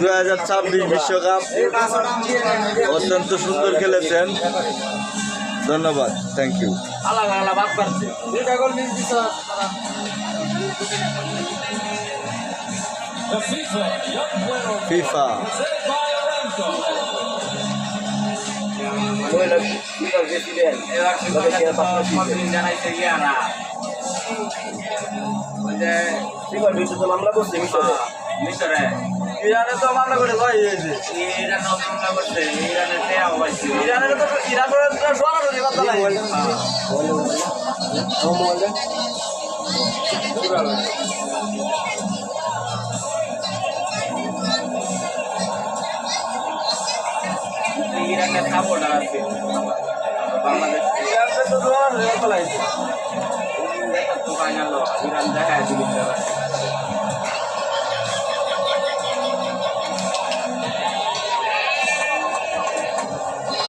2026 বিশ্বকাপ অত্যন্ত সুন্দর খেলেছেন। ধন্যবাদ, থ্যাংক ইউ। ফিফা মামলা করছে মিশরে, ইরানে তো মামলা করে ভাই, ইরান মামলা করছে, ইরানের তো ইরানের সরাসরি কথা নাই। ইরানের সাপোর্টার আছে বাংলাদেশ, ইরানের তো সরাসরি কথা লাগছে। ইরান দেখা দিচ্ছে